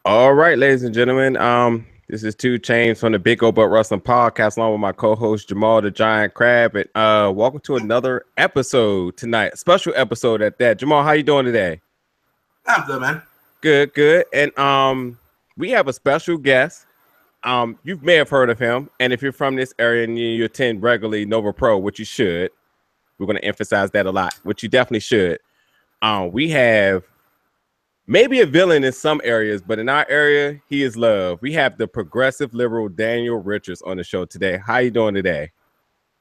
All right, ladies and gentlemen. This is Two Chains from the Big O Butt Wrestling Podcast, along with my co-host Jamal the Giant Crab, and welcome to another episode tonight. A special episode at that. Jamal, how you doing today? I'm good, man. Good, good. And we have a special guest. You may have heard of him, and if you're from this area and you attend regularly Nova Pro, which you should, we're going to emphasize that a lot, which you definitely should. We have maybe a villain in some areas, but in our area, he is loved. We have the progressive liberal Daniel Richards on the show today. How you doing today?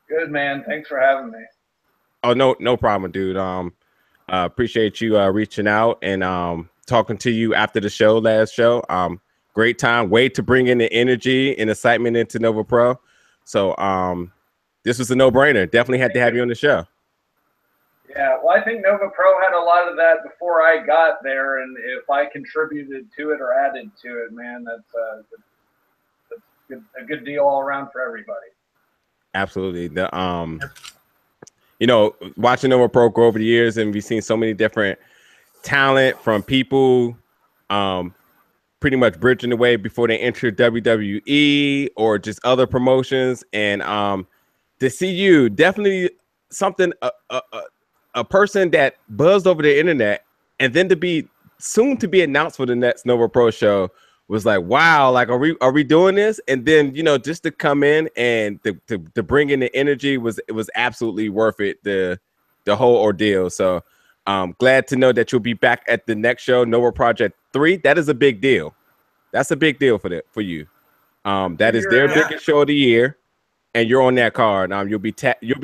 Good, man. Thanks for having me. Oh, no problem, dude. Appreciate you reaching out and talking to you after the last show. Great time. Way to bring in the energy and excitement into Nova Pro. So this was a no-brainer. Definitely had to have you on the show. Yeah, well, I think Nova Pro had a lot of that before I got there, and if I contributed to it or added to it, man, that's a good deal all around for everybody. Absolutely. Watching Nova Pro grow over the years, and we've seen so many different talent from people pretty much bridging the way before they enter WWE or just other promotions, and to see you definitely something a person that buzzed over the internet, and then to be soon to be announced for the next Nova Pro show was like, wow, like, are we doing this? And then, just to come in and to bring in the energy it was absolutely worth it, the whole ordeal. So glad to know that you'll be back at the next show, Nova Project 3. That is a big deal. That's a big deal for you. That is their biggest show of the year, and you're on that card. You'll be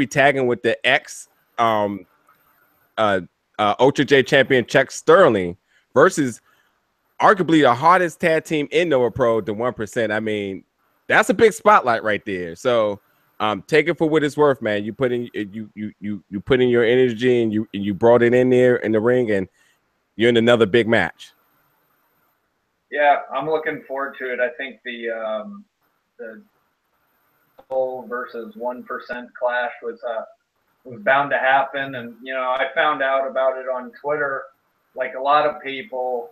tagging with the Ultra J champion Chuck Sterling versus arguably the hardest tag team in Nova Pro, the 1%. I mean, that's a big spotlight right there. So take it for what it's worth, man. You put in your energy, and you brought it in there in the ring, and you're in another big match. Yeah, I'm looking forward to it. I think the full versus 1% clash was bound to happen, and I found out about it on Twitter, like a lot of people,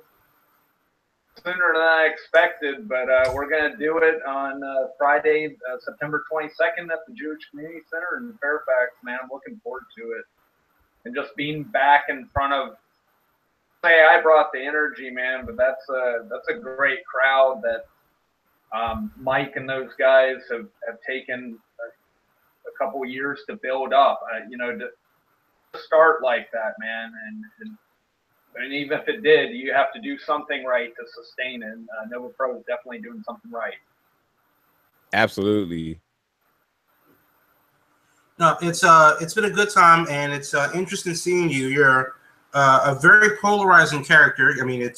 sooner than I expected. But we're gonna do it on Friday, September 22nd at the Jewish Community Center in Fairfax. Man, I'm looking forward to it, and just being back in front of. Say I brought the energy, man, but that's a great crowd that Mike and those guys have taken a couple years to build up. To start like that, man, and even if it did, you have to do something right to sustain it. And Nova Pro is definitely doing something right. Absolutely. No, it's been a good time, and it's interesting seeing you. You're a very polarizing character. I mean,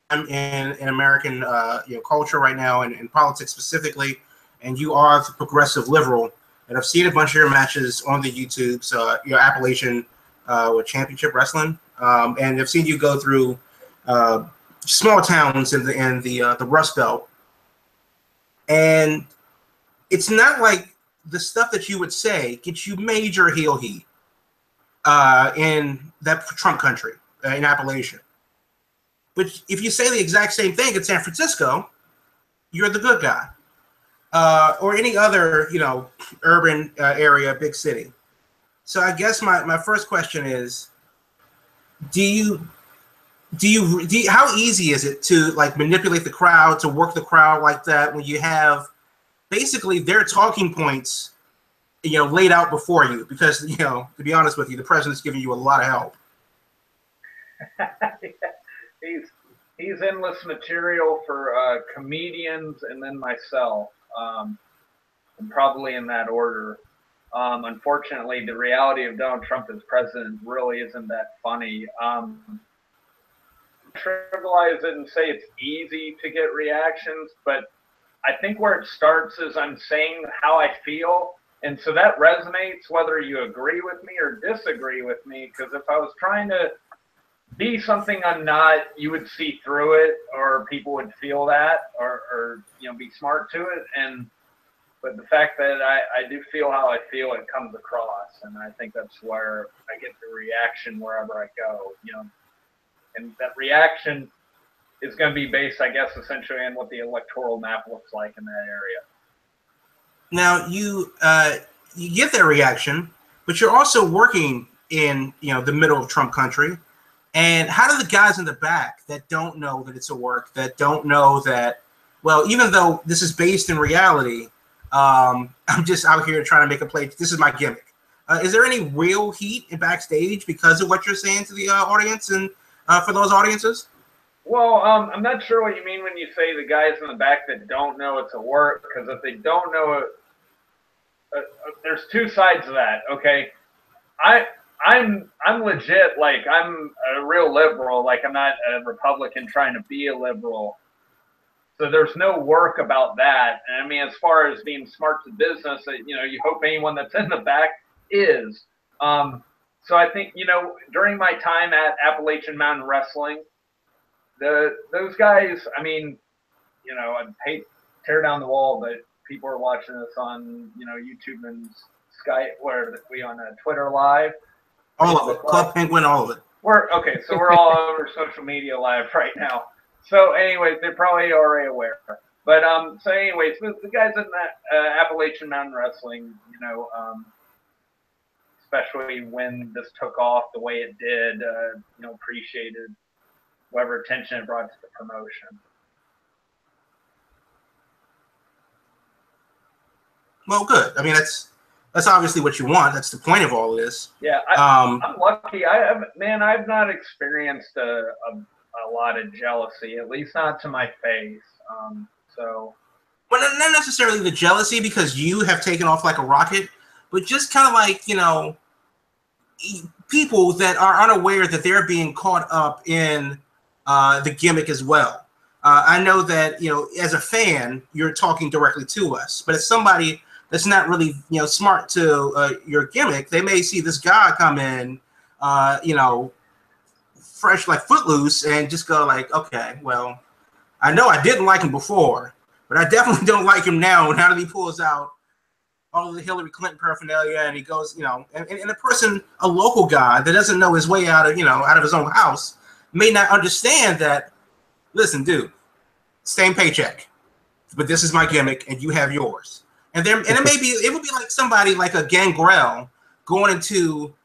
I'm in American culture right now, and in politics specifically, and you are the progressive liberal. And I've seen a bunch of your matches on the YouTubes, your Appalachian with Championship Wrestling, and I've seen you go through small towns in the Rust Belt, and it's not like the stuff that you would say gets you major heel heat in that Trump country, in Appalachia. But if you say the exact same thing in San Francisco, you're the good guy. Or any other, urban area, big city. So I guess my first question is, how easy is it to like manipulate the crowd, to work the crowd like that when you have basically their talking points, laid out before you? Because, to be honest with you, the president's giving you a lot of help. He's endless material for comedians and then myself. And probably in that order. Unfortunately, the reality of Donald Trump as president really isn't that funny. Trivialize it and say it's easy to get reactions, but I think where it starts is I'm saying how I feel, and so that resonates whether you agree with me or disagree with me, because if I was trying to be something I'm not, you would see through it, or people would feel that, or be smart to it. But the fact that I do feel how I feel, it comes across, and I think that's where I get the reaction wherever I go, and that reaction is going to be based, I guess, essentially on what the electoral map looks like in that area. Now you get that reaction, but you're also working in the middle of Trump country. And how do the guys in the back that don't know that it's a work, that don't know that, well, even though this is based in reality, I'm just out here trying to make a play. This is my gimmick. Is there any real heat in Backstage because of what you're saying to the audience and for those audiences? Well, I'm not sure what you mean when you say the guys in the back that don't know it's a work, because if they don't know it, there's two sides of that. Okay, I'm legit, like I'm a real liberal, like I'm not a Republican trying to be a liberal. So there's no work about that. And I mean, as far as being smart to business, you hope anyone that's in the back is. So I think, during my time at Appalachian Mountain Wrestling, those guys, I mean, I'd hate to tear down the wall, but people are watching this on, YouTube and Skype, where we on Twitter Live. All of it. Club Penguin, all of it. We're all over social media live right now. So anyways, they're probably already aware. But so anyways, the guys in that Appalachian Mountain Wrestling, especially when this took off the way it did, appreciated whatever attention it brought to the promotion. Well, good. I mean, that's obviously what you want. That's the point of all of this. Yeah, I'm lucky. I've not experienced a lot of jealousy, at least not to my face. Well, not necessarily the jealousy because you have taken off like a rocket, but just kind of like, people that are unaware that they're being caught up in the gimmick as well. I know that, as a fan, you're talking directly to us, but as somebody that's not really, smart to your gimmick, they may see this guy come in, fresh like Footloose and just go like, okay, well, I know I didn't like him before, but I definitely don't like him now. Now that he pulls out all of the Hillary Clinton paraphernalia and he goes, and a person, a local guy that doesn't know his way out of, out of his own house may not understand that, listen, dude, same paycheck, but this is my gimmick and you have yours. And it would be like somebody like a Gangrel going into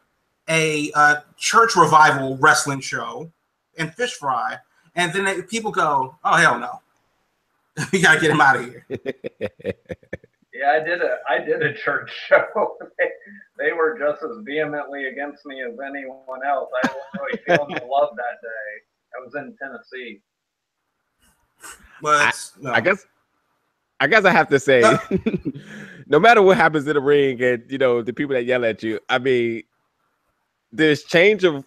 a church revival wrestling show and fish fry, and then people go, "Oh hell no, we gotta get him out of here." Yeah, I did a church show. They were just as vehemently against me as anyone else. I wasn't really feeling the love that day. I was in Tennessee. But I guess I have to say, no matter what happens in the ring, and the people that yell at you, I mean, this change of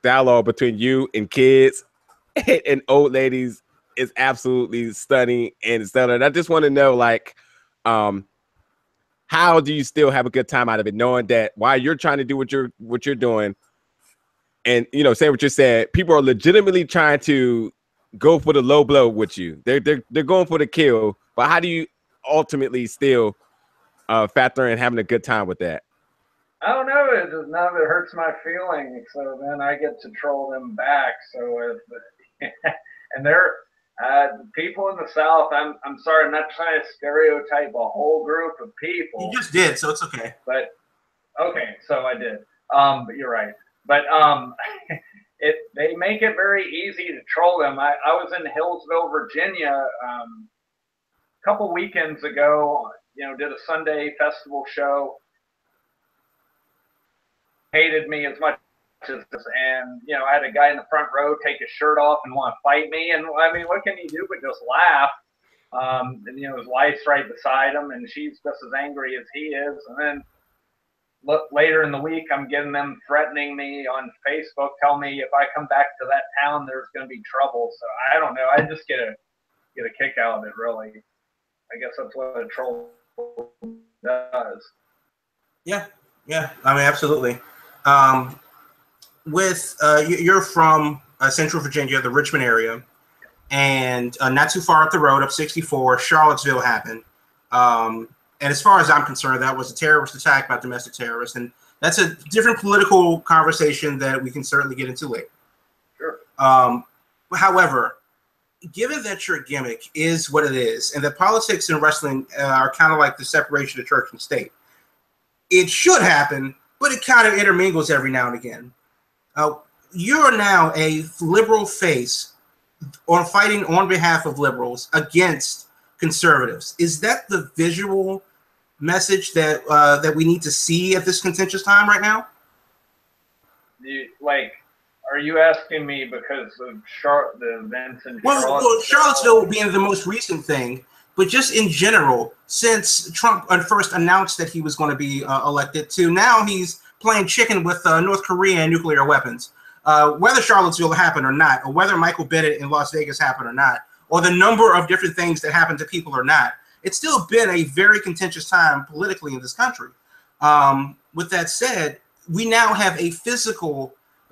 dialogue between you and kids and old ladies is absolutely stunning and stellar. And I just want to know, like, how do you still have a good time out of it, knowing that while you're trying to do what you're doing, and saying what you said, people are legitimately trying to go for the low blow with you. They're going for the kill, but how do you ultimately still factor in having a good time with that? I don't know. None of it hurts my feelings, so then I get to troll them back. So and they're people in the South. I'm sorry, I'm not trying to stereotype a whole group of people. You just did, so it's okay. But okay, so I did. But you're right. But they make it very easy to troll them. I was in Hillsville, Virginia, a couple weekends ago. Did a Sunday festival show. Hated me as much as this, and I had a guy in the front row take his shirt off and want to fight me, and I mean, what can you do but just laugh? And his wife's right beside him, and she's just as angry as he is. And then later in the week, I'm getting them threatening me on Facebook, tell me if I come back to that town, there's going to be trouble. So I don't know. I just get a kick out of it, really. I guess that's what a troll does. Yeah. I mean, absolutely. You're from Central Virginia, the Richmond area, and not too far up the road, up 64, Charlottesville happened. And as far as I'm concerned, that was a terrorist attack by domestic terrorists, and that's a different political conversation that we can certainly get into later. Sure. However, given that your gimmick is what it is, and that politics and wrestling are kind of like the separation of church and state, it should happen, but it kind of intermingles every now and again. You're now a liberal face on fighting on behalf of liberals against conservatives. Is that the visual message that that we need to see at this contentious time right now? Are you asking me because of the events in Charlottesville? Well, Charlottesville being the most recent thing, but just in general, since Trump first announced that he was going to be elected, to now he's playing chicken with North Korea and nuclear weapons. Whether Charlottesville happened or not, or whether Michael Bennett in Las Vegas happened or not, or the number of different things that happened to people or not, it's still been a very contentious time politically in this country. With that said, we now have a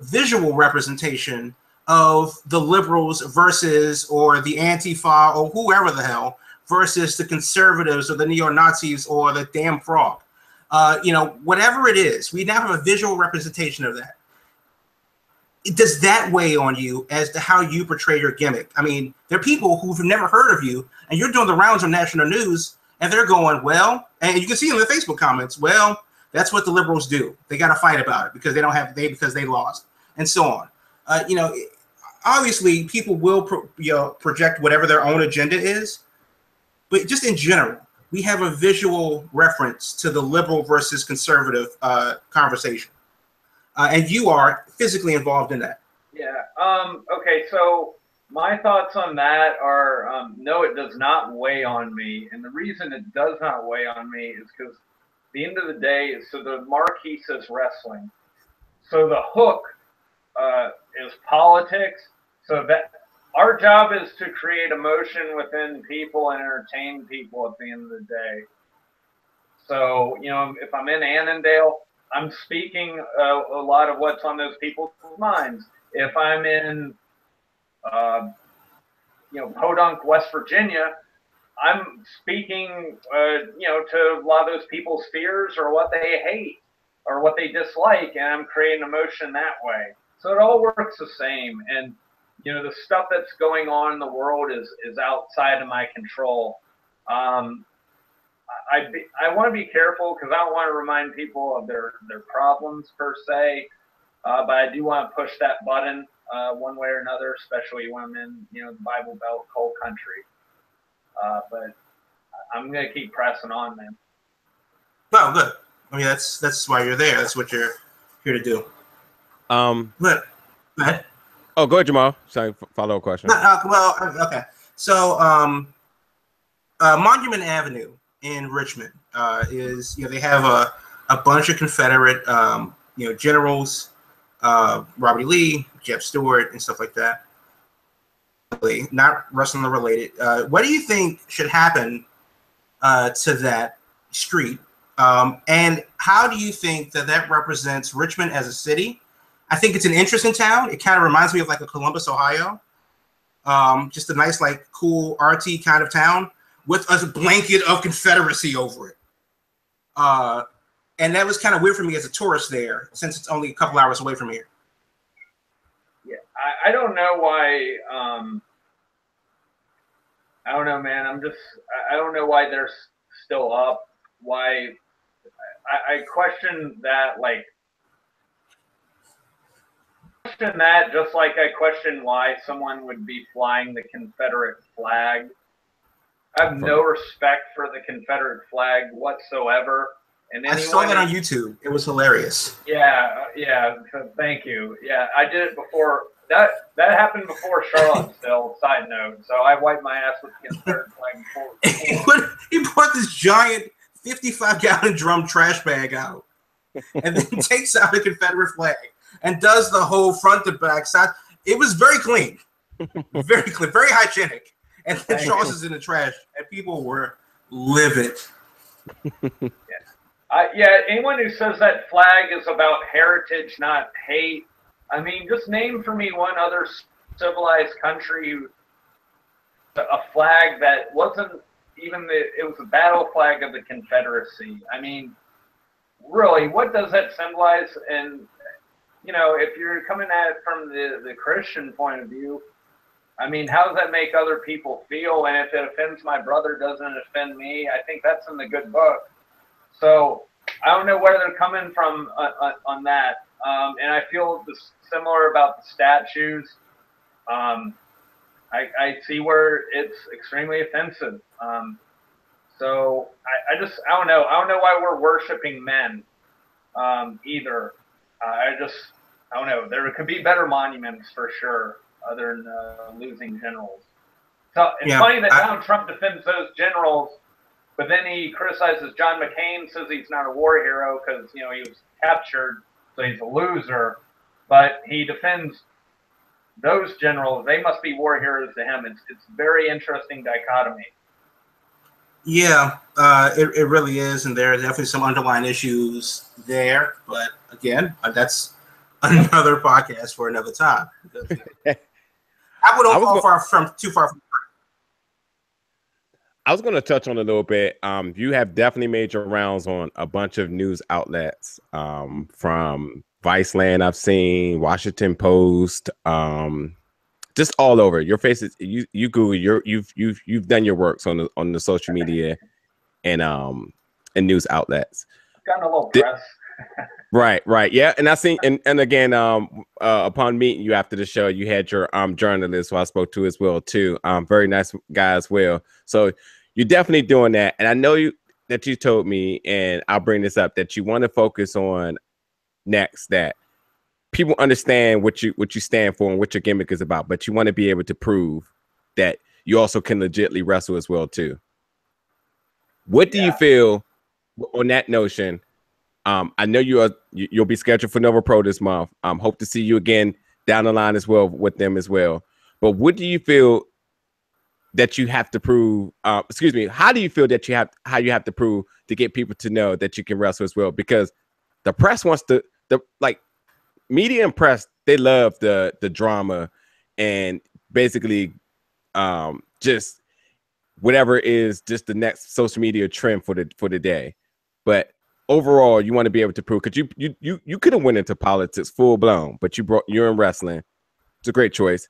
visual representation of the liberals versus, or the Antifa, or whoever the hell, versus the conservatives or the neo-Nazis or the damn frog. Whatever it is, we now have a visual representation of that. Does that weigh on you as to how you portray your gimmick? I mean, there are people who've never heard of you, and you're doing the rounds on national news, and they're going, well, and you can see in the Facebook comments, well, that's what the liberals do. They got to fight about it because because they lost, and so on. Obviously, people will project whatever their own agenda is, but just in general, we have a visual reference to the liberal versus conservative conversation. And you are physically involved in that. Yeah. Okay. So my thoughts on that are, no, it does not weigh on me. And the reason it does not weigh on me is because at the end of the day, so the marquee says wrestling. So the hook is politics. So that our job is to create emotion within people and entertain people at the end of the day. So, if I'm in Annandale, I'm speaking a lot of what's on those people's minds. If I'm in, Podunk, West Virginia, I'm speaking, to a lot of those people's fears or what they hate or what they dislike, and I'm creating emotion that way. So it all works the same. And, the stuff that's going on in the world is outside of my control. I want to be careful because I don't want to remind people of their problems per se, but I do want to push that button one way or another, especially when I'm in the Bible Belt cold country. But I'm gonna keep pressing on, man. Oh, good. I mean, that's why you're there. That's what you're here to do. But go ahead. Oh, go ahead, Jamal. Sorry, follow-up question. Okay. So, Monument Avenue in Richmond is, they have a bunch of Confederate, generals, Robert E. Lee, Jeb Stuart, and stuff like that. Not wrestling related. What do you think should happen to that street? And how do you think that represents Richmond as a city? I think it's an interesting town. It kind of reminds me of like a Columbus, Ohio. Just a nice, like, cool, arty kind of town with a blanket of Confederacy over it. And that was kind of weird for me as a tourist there, since it's only a couple hours away from here. Yeah, I don't know why. I don't know, man. I don't know why they're still up. Why? I question that, just like I question why someone would be flying the Confederate flag. I have no respect for the Confederate flag whatsoever. And I saw that on YouTube. It was hilarious. Yeah. So thank you. Yeah, I did it before. That happened before Charlottesville. Side note. So I wiped my ass with the Confederate flag before. He brought this giant 55-gallon drum trash bag out, and then takes out the Confederate flag and does the whole front to back side. It was very clean, very clean, very hygienic. And then tosses in the trash, and people were livid. Yeah, anyone who says that flag is about heritage, not hate, I mean, just name for me one other civilized country a flag that wasn't even it was a battle flag of the Confederacy. I mean, really, what does that symbolize? And if you're coming at it from the Christian point of view, I mean, how does that make other people feel? And if it offends my brother, doesn't it offend me? I think that's in the good book. So I don't know where they're coming from on that. And I feel similar about the statues. I see where it's extremely offensive. So I don't know. I don't know why we're worshiping men either. I don't know. There could be better monuments for sure, other than losing generals. So it's funny that Donald Trump defends those generals, but then he criticizes John McCain, says he's not a war hero because he was captured, so he's a loser. But he defends those generals; they must be war heroes to him. It's very interesting dichotomy. Yeah, it really is, and there are definitely some underlying issues there. But again, that's another podcast for another time. I wouldn't go too far from. I was going to touch on a little bit. You have definitely made your rounds on a bunch of news outlets, from Viceland, I've seen, Washington Post, just all over. Your face is you Google. You've done your works on the social media and news outlets. Gotten a little press. Right, yeah, and I seen, and again, upon meeting you after the show, you had your journalist who I spoke to as well too. Very nice guy as well. So you're definitely doing that, and I know that you told me, and I'll bring this up, that you want to focus on next that people understand what you stand for and what your gimmick is about, but you want to be able to prove that you also can legitimately wrestle as well too. What do you feel on that notion? I know you'll be scheduled for Nova Pro this month. Hope to see you again down the line as well with them as well. But what do you feel that you have to prove? Excuse me. How do you feel that you have to prove to get people to know that you can wrestle as well? Because the press wants the media and press, they love the drama and basically just whatever is just the next social media trend for the day. But overall, you want to be able to prove, because you could have went into politics full blown, but you're in wrestling. It's a great choice,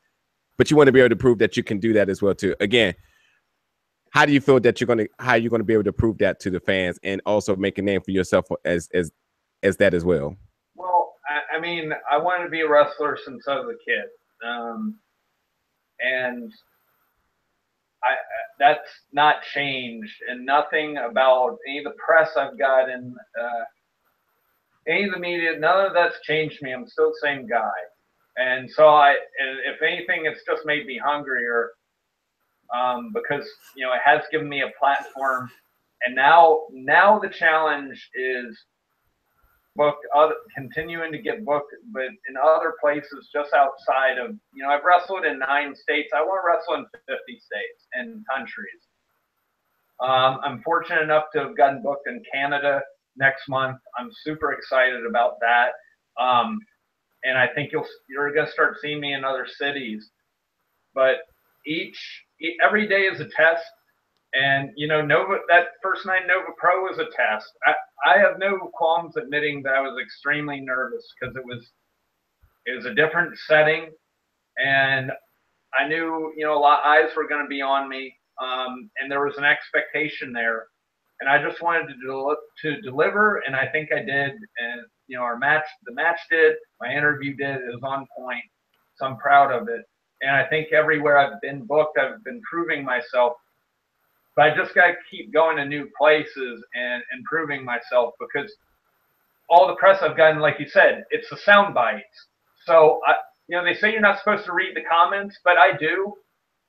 but you want to be able to prove that you can do that as well too. Again, how do you feel that you're going to be able to prove that to the fans and also make a name for yourself as that as well? Well, I mean, I wanted to be a wrestler since I was a kid, and that's not changed, and nothing about any of the press I've gotten, any of the media, none of that's changed me. I'm still the same guy. And so if anything, it's just made me hungrier, because, it has given me a platform. And now the challenge is continuing to get booked, but in other places just outside of, I've wrestled in 9 states. I want to wrestle in 50 states and countries. I'm fortunate enough to have gotten booked in Canada next month. I'm super excited about that. And I think you're going to start seeing me in other cities. But every day is a test. And, that first night Nova Pro was a test. I have no qualms admitting that I was extremely nervous, because it was a different setting. And I knew, a lot of eyes were going to be on me. And there was an expectation there. And I just wanted to deliver, and I think I did. And, the match did, my interview did, it was on point. So I'm proud of it. And I think everywhere I've been booked, I've been proving myself. But I just got to keep going to new places and improving myself, because all the press I've gotten, like you said, it's the sound bites. So, they say you're not supposed to read the comments, but I do.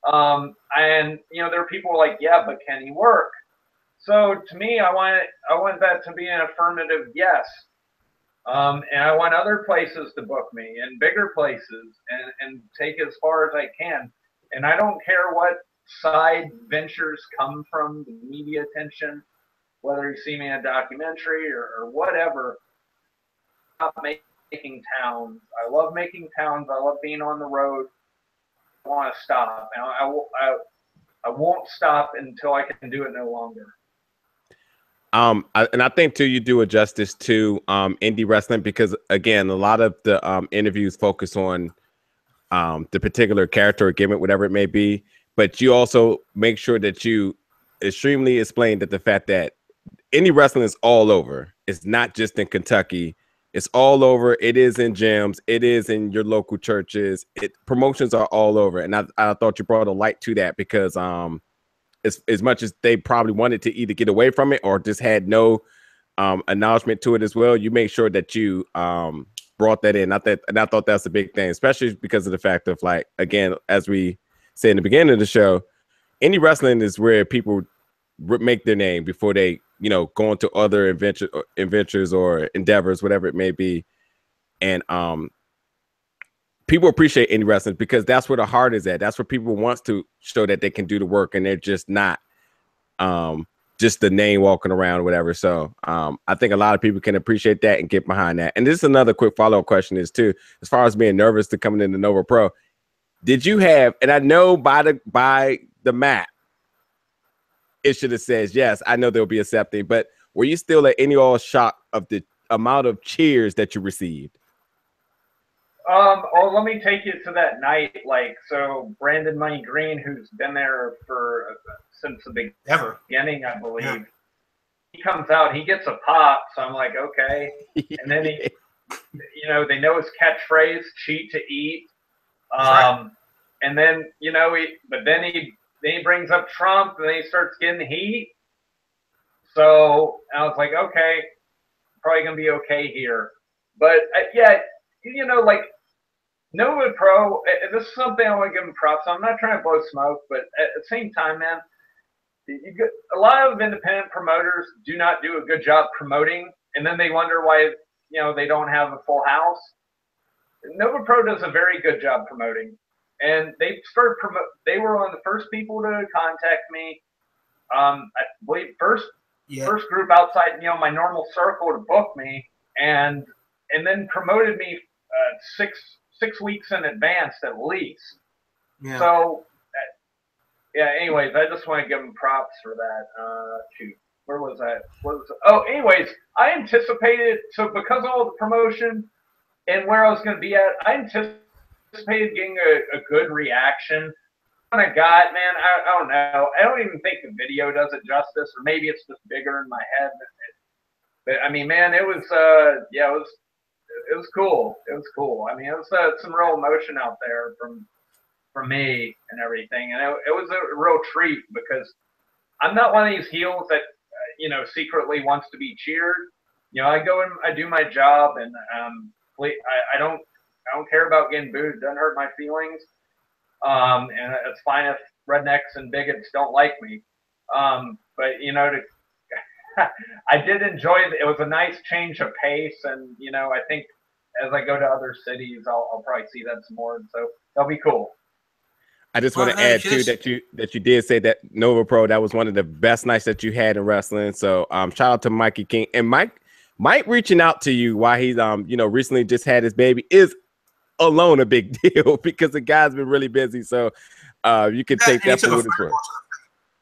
And, there are people like, yeah, but can he work? So to me, I want that to be an affirmative yes. And I want other places to book me, and bigger places, and take as far as I can. And I don't care what side ventures come from the media attention, whether you see me in a documentary or whatever. I'm making towns. I love making towns. I love being on the road. I want to stop. And I won't stop until I can do it no longer. And I think too, you do a justice to indie wrestling, because again, a lot of the interviews focus on the particular character or gimmick, whatever it may be. But you also make sure that you extremely explain that the fact that indie wrestling is all over. It's not just in Kentucky. It's all over. It is in gyms. It is in your local churches. Promotions are all over. And I thought you brought a light to that because as much as they probably wanted to either get away from it or just had no acknowledgement to it as well, you make sure that you brought that in. And I thought that's a big thing, especially because of the fact of, like, again, as we said in the beginning of the show, indie wrestling is where people make their name before they, you know, go into other adventures or endeavors, whatever it may be. And people appreciate indie wrestling because that's where the heart is at. That's where people wants to show that they can do the work and they're just not just the name walking around or whatever. So I think a lot of people can appreciate that and get behind that. And this is another quick follow-up question is too, as far as being nervous to coming into Nova Pro, did you have, and I know by the map, it should have said, yes, I know they'll be accepting, but were you still at any all shocked of the amount of cheers that you received? Well, let me take you to that night. Like, so Brandon Money Green, who's been there for since the beginning, I believe, yeah. He comes out, he gets a pop. So I'm like, okay. And then he, you know, they know his catchphrase, cheat to eat. Right. And then, you know, then he brings up Trump and then he starts getting heat. So I was like, okay, probably going to be okay here. But yeah, you know, like Nova Pro, this is something I want to give them props on. I'm not trying to blow smoke, but at the same time, man, a lot of independent promoters do not do a good job promoting, and then they wonder why, you know, they don't have a full house. Nova Pro does a very good job promoting, and they were one of the first people to contact me. I believe first group outside, you know, my normal circle to book me, and then promoted me 6 weeks in advance at least. Yeah. So, yeah. Anyways, I just want to give them props for that. Shoot, where was that? Oh, anyways, I anticipated, so because of all the promotion and where I was going to be at, I anticipated getting a good reaction. What I got, man, I don't know. I don't even think the video does it justice, or maybe it's just bigger in my head. But I mean, man, it was yeah, it was cool. It was cool. I mean, it was some real emotion out there from me and everything, and it was a real treat because I'm not one of these heels that you know, secretly wants to be cheered. You know, I go and I do my job, and I don't care about getting booed. It doesn't hurt my feelings. And it's fine if rednecks and bigots don't like me. But you know, I did enjoy it. It was a nice change of pace, and you know, I think as I go to other cities, I'll probably see that some more. So that'll be cool. I just want to add too that you did say that Nova Pro, that was one of the best nights that you had in wrestling. So shout out to Mikey King, and Mike reaching out to you while he's you know, recently just had his baby is alone a big deal because the guy's been really busy. So you could take that for what it's worth.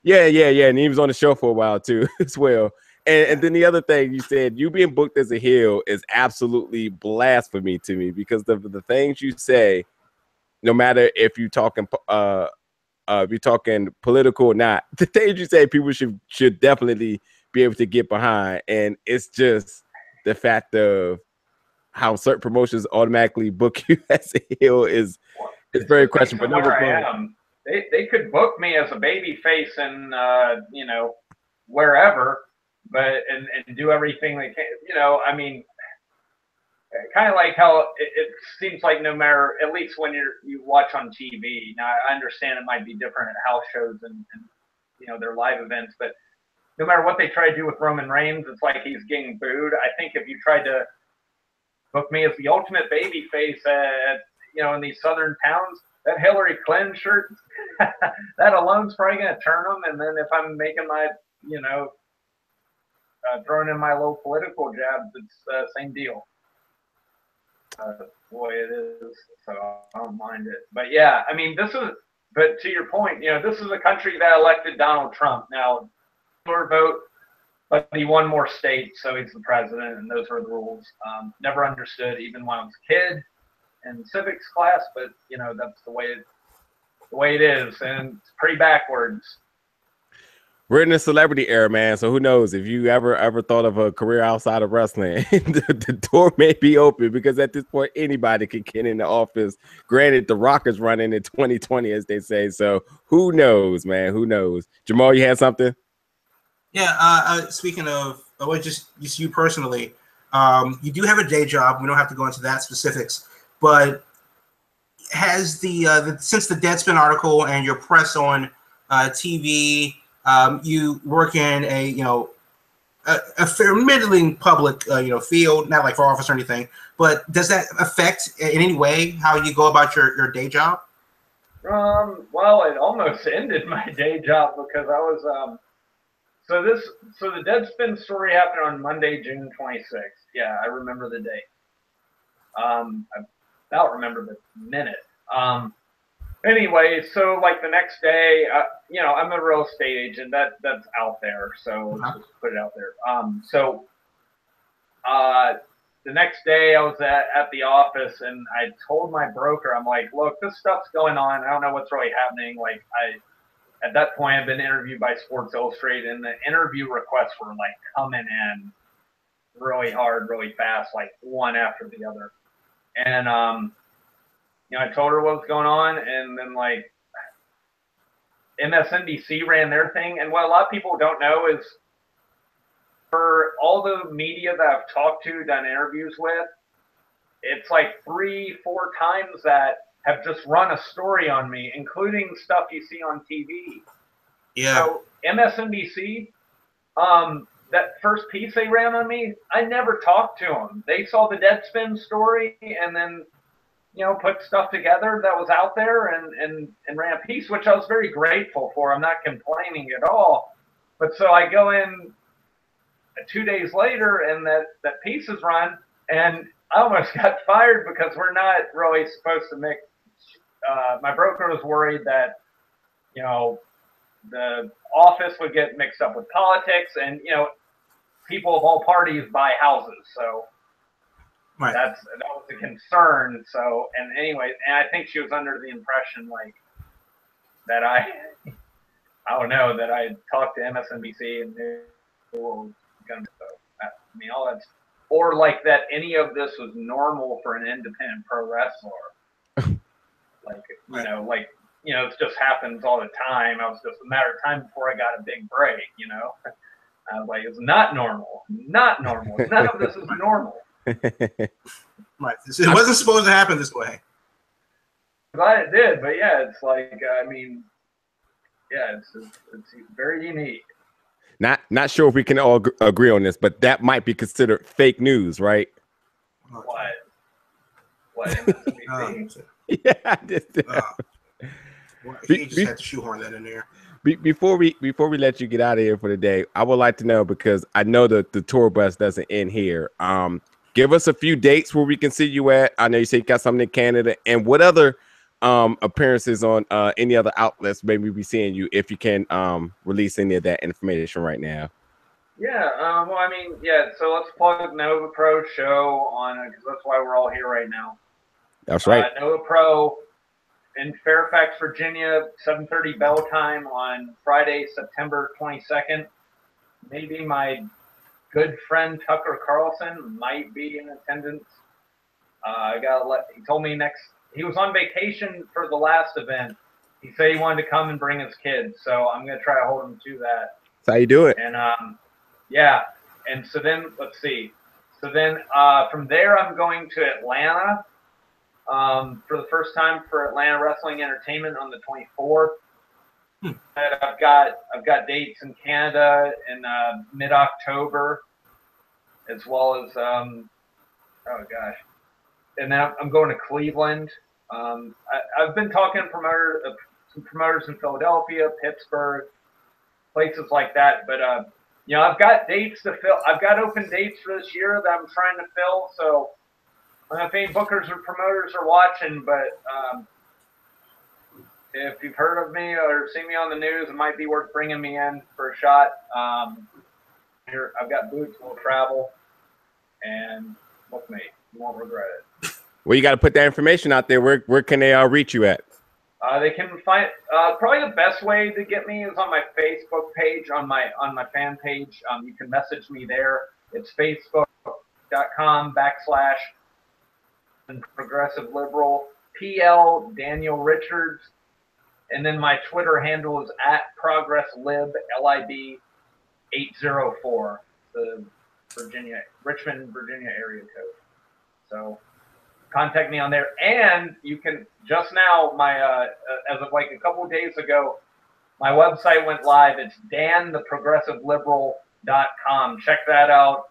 Yeah, and he was on the show for a while too as well. And then the other thing you said, you being booked as a heel is absolutely blasphemy to me because the things you say, no matter if you're talking political or not, the things you say people should definitely be able to get behind. And it's just the fact of how certain promotions automatically book you as a heel is very questionable. But they could book me as a baby face and you know, wherever, but and do everything they can. You know, I mean, kind of like how it seems like no matter, at least when you watch on TV. Now I understand it might be different at house shows and you know, their live events, but no matter what they try to do with Roman Reigns, it's like he's getting booed. I think if you tried to book me as the ultimate baby face at, you know, in these southern towns, that Hillary Clinton shirt, that alone's probably going to turn them. And then if I'm making my, you know, throwing in my little political jabs, it's the same deal. The way it is, so I don't mind it. But yeah, I mean, but to your point, you know, this is a country that elected Donald Trump. Now, your vote, but he won more states, so he's the president, and those are the rules. Never understood, even when I was a kid. in civics class, but you know, that's the way it is, and it's pretty backwards. We're in the celebrity era, man. So who knows if you ever thought of a career outside of wrestling, the door may be open, because at this point anybody can get in the office. Granted, the Rock is running in 2020, as they say. So who knows, man? Who knows? Jamal, you had something? Yeah. Speaking of, just you personally, you do have a day job. We don't have to go into that specifics, but has the since the Deadspin article and your press on TV. You work in a fair middling public field, not like for office or anything, but does that affect in any way how you go about your day job? Well, it almost ended my day job because I was so the Deadspin story happened on Monday, June 26th. Yeah, I remember the date. I about remember the minute. Anyway, so like the next day, I'm a real estate agent. That's out there. So let's just put it out there. The next day I was at the office and I told my broker, I'm like, look, this stuff's going on. I don't know what's really happening. Like at that point I've been interviewed by Sports Illustrated and the interview requests were like coming in really hard, really fast, like one after the other. And, I told her what was going on, and then like MSNBC ran their thing. And what a lot of people don't know is for all the media that I've talked to, done interviews with, it's like 3-4 times that have just run a story on me, including stuff you see on TV. Yeah. So MSNBC, that first piece they ran on me, I never talked to them. They saw the Deadspin story and then put stuff together that was out there and ran a piece, which I was very grateful for. I'm not complaining at all. But so I go in 2 days later and that piece is run, and I almost got fired because we're not really supposed to mix. My broker was worried that, the office would get mixed up with politics, and, people of all parties buy houses. So right. that was a concern. So, and anyway, and I think she was under the impression like that I don't know, that I talked to MSNBC and knew what was going to, so, I mean, all that's, or like that any of this was normal for an independent pro wrestler. Like, it just happens all the time. I was just a matter of time before I got a big break, I was like, it's not normal. Not normal. None of this is normal. Right. It wasn't supposed to happen this way. Glad it did, but yeah, it's like, it's very unique. Not sure if we can all agree on this, but that might be considered fake news, right? What? Yeah, he just had to shoehorn that in there. Before we let you get out of here for the day, I would like to know, because I know that the tour bus doesn't end here. Give us a few dates where we can see you at. I know you say you got something in Canada, and what other appearances on any other outlets maybe we seeing you, if you can release any of that information right now. Yeah, so let's plug Nova Pro show on, because that's why we're all here right now. That's right. Nova Pro in Fairfax, Virginia, 7:30 bell time on Friday, September 22nd. Maybe my good friend Tucker Carlson might be in attendance. He told me he was on vacation for the last event. He said he wanted to come and bring his kids, so I'm gonna try to hold him to that. That's how you do it. And and so then let's see. So then from there I'm going to Atlanta for the first time for Atlanta Wrestling Entertainment on the 24th. And I've got dates in Canada in mid-October, as well as and then I'm going to Cleveland. I've been talking to some promoters in Philadelphia, Pittsburgh, places like that. But I've got dates to fill. I've got open dates for this year that I'm trying to fill. So I don't know if any bookers or promoters are watching, but if you've heard of me or seen me on the news, it might be worth bringing me in for a shot. Here, I've got boots, will travel, and look me, you won't regret it. Well, you got to put that information out there. Where can they reach you at? They can find probably the best way to get me is on my Facebook page, on my fan page. You can message me there. It's facebook.com/progressive liberal PL Daniel Richards, and then my Twitter handle is @progresslib LIB 804, the Richmond, Virginia area code. So contact me on there, and you can just now as of like a couple of days ago, my website went live. It's dantheprogressiveliberal.com. Check that out.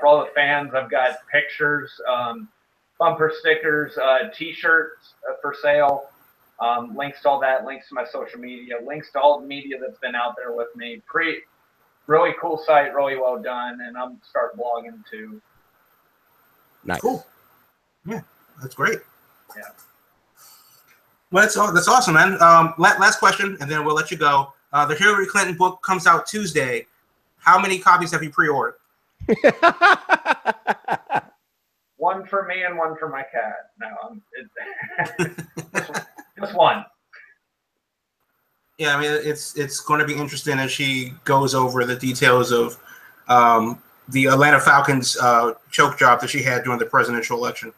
For all the fans, I've got pictures, bumper stickers, T-shirts for sale, links to all that, links to my social media, links to all the media that's been out there with me. Really cool site, really well done, and I'm start blogging too. Nice. Cool. Yeah, that's great. Yeah. Well, that's awesome, man. Last question, and then we'll let you go. The Hillary Clinton book comes out Tuesday. How many copies have you pre-ordered? One for me and one for my cat. No, just one. Yeah, I mean, it's going to be interesting as she goes over the details of the Atlanta Falcons choke job that she had during the presidential election.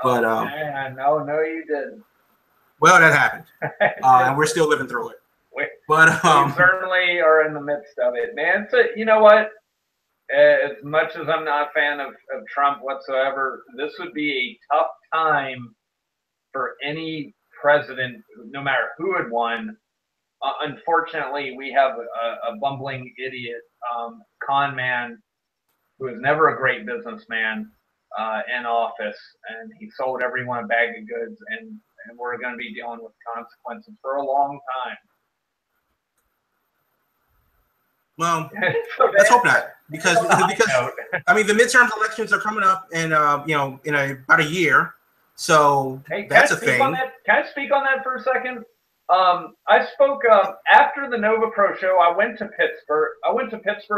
But man, no, you didn't. Well, that happened, and we're still living through it. We certainly are in the midst of it, man. So you know what? As much as I'm not a fan of Trump whatsoever, this would be a tough time for any president, no matter who had won. Unfortunately, we have a bumbling idiot, con man, who was never a great businessman in office, and he sold everyone a bag of goods, and we're going to be dealing with consequences for a long time. Well, let's hope not, because I mean the midterm elections are coming up, and in about a year, so hey, that's a thing. Can I speak on that for a second? I spoke after the Nova Pro show. I went to Pittsburgh.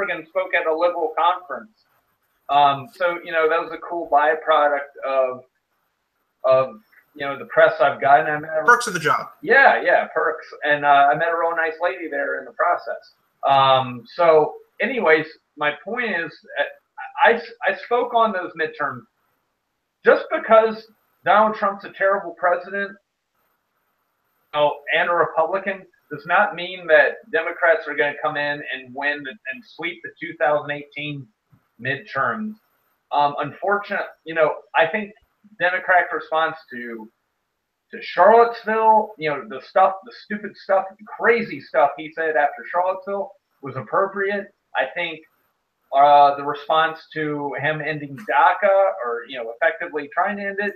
And spoke at a liberal conference. So that was a cool byproduct of the press I've gotten. I met perks of the job. Yeah, perks, and I met a real nice lady there in the process. So, anyways, my point is, I spoke on those midterms. Just because Donald Trump's a terrible president, and a Republican, does not mean that Democrats are going to come in and win and sweep the 2018 midterms. Unfortunately, I think Democratic response to Charlottesville, the stupid stuff, the crazy stuff he said after Charlottesville was appropriate. I think the response to him ending DACA, or effectively trying to end it,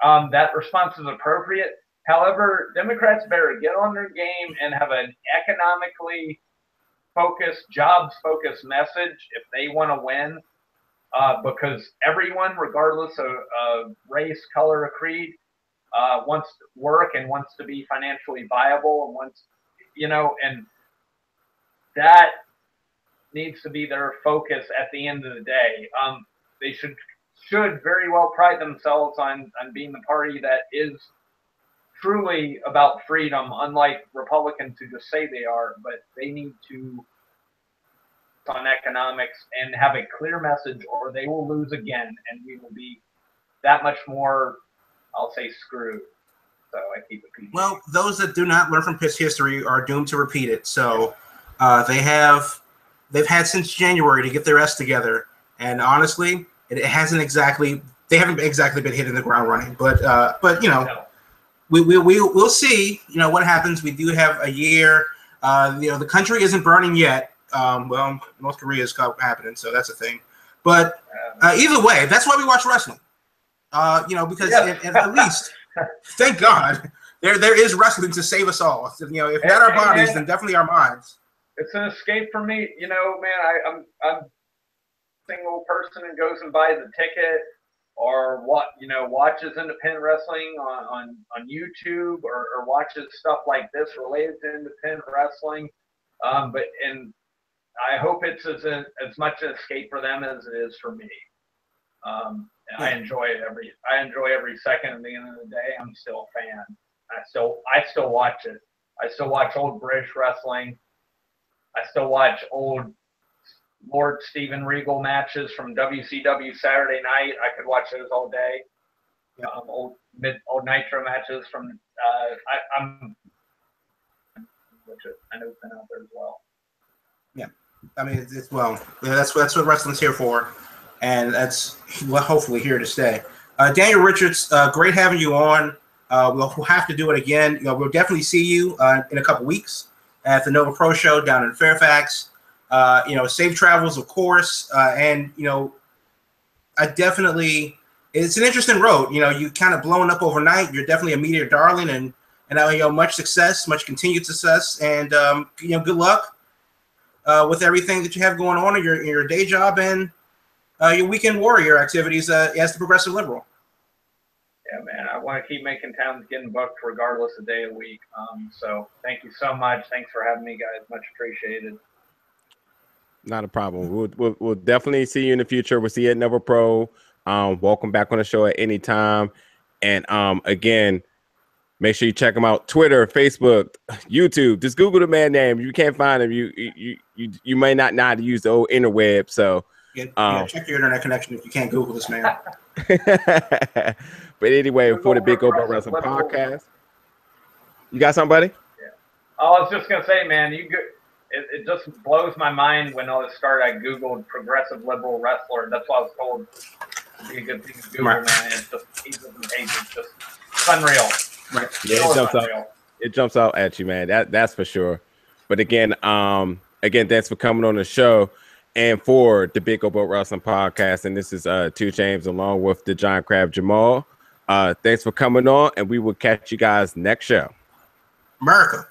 that response is appropriate. However, Democrats better get on their game and have an economically focused, jobs-focused message if they want to win, because everyone, regardless of race, color, or creed, wants to work and wants to be financially viable, and wants, and that needs to be their focus at the end of the day. They should very well pride themselves on being the party that is truly about freedom, unlike Republicans who just say they are, but they need to on economics and have a clear message, or they will lose again, and we will be that much more, I'll say, screwed. So I keep it PG. Well, those that do not learn from past history are doomed to repeat it. So they've had since January to get their S together, and honestly, they haven't exactly been hitting the ground running. But No. We'll see. What happens. We do have a year. The country isn't burning yet. Well, North Korea is happening, so that's a thing. But either way, that's why we watch wrestling. Because at least, thank God, there is wrestling to save us all. So, if not our bodies, then definitely our minds. It's an escape for me. Man, I'm a single person and goes and buys a ticket, or watches independent wrestling on YouTube, or watches stuff like this related to independent wrestling. And I hope it's as much an escape for them as it is for me. I enjoy it I enjoy every second. At the end of the day, I'm still a fan. I still watch it. I still watch old British wrestling. I still watch old Lord Steven Regal matches from WCW Saturday Night. I could watch those all day. Old Nitro matches from which I know has been out there as well. Yeah, I mean that's what wrestling's here for, and that's hopefully here to stay. Daniel Richards, great having you on. We'll have to do it again. We'll definitely see you in a couple weeks at the Nova Pro Show down in Fairfax. Safe travels, of course, and I definitely. It's an interesting road. You kind of blowing up overnight. You're definitely a media darling, and much success, much continued success, and good luck with everything that you have going on in your day job and your weekend warrior activities as the Progressive Liberal. Yeah, man, I want to keep making towns getting booked regardless of day of the week. So thank you so much. Thanks for having me, guys. Much appreciated. Not a problem. We'll definitely see you in the future. We'll see you at Nova Pro. Welcome back on the show at any time. And again, make sure you check him out. Twitter, Facebook, YouTube. Just Google the man name. You can't find him. You may not know how to use the old interweb. So check your internet connection if you can't Google this man. But anyway, for the Big Old Wrestling Podcast, you got somebody? Yeah. I was just gonna say, man, it just blows my mind when all this started. I Googled progressive liberal wrestler. That's what I was told would be a good thing to Google, man. It's just pages and pages. Just it's unreal. Right. Yeah, it jumps out at you, man. That's for sure. But again, thanks for coming on the show and for the Big Old Wrestling Podcast. And this is 2 James along with the Giant Crab Jamal. Thanks for coming on, and we will catch you guys next show. America.